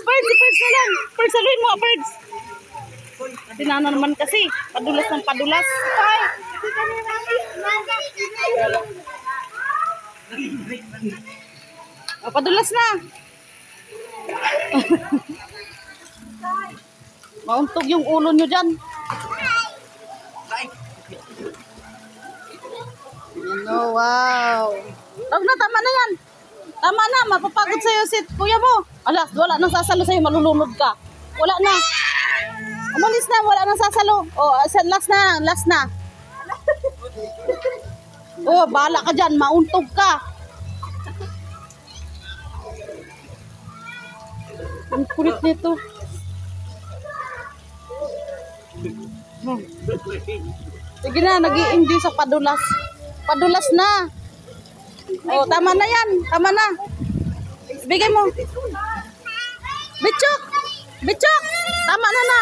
Birds na lang. Birds, saluhin mo, birds. Tinana naman kasi. Padulas ng padulas. Ay. Oh, padulas na. Mauntog yung ulo nyo dyan. Ano, wow. Tama na yan. Tama na, mapapagod sa'yo si kuya mo. Alas, wala nang sasalo sa'yo, malulunod ka. Wala na. Umalis na, wala nang sasalo. Oh, last na. Oh, bahala ka dyan, mauntog ka. Ang kulit nito. Sige na, nag-i-enjoy sa padulas. Padulas na. Oh, tama na yan. Tama na. Bigay mo. Bichok. Tama na na.